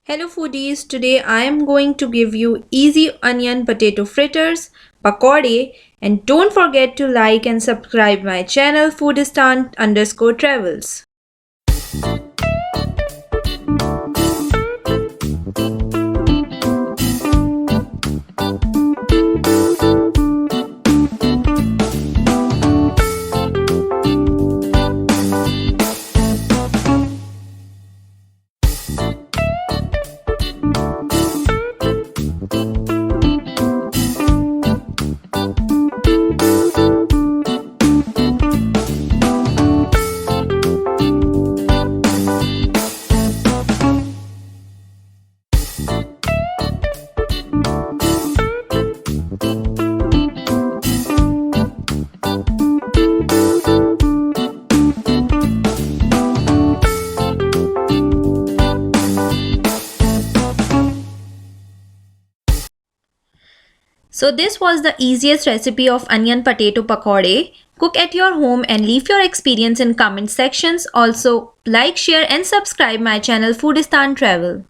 Hello foodies, today I am going to give you easy onion potato fritters, Pakorey, and don't forget to like and subscribe my channel foodistan_travels. So this was the easiest recipe of onion potato pakode. Cook at your home and leave your experience in comment sections. Also like, share and subscribe my channel Foodistan Travel.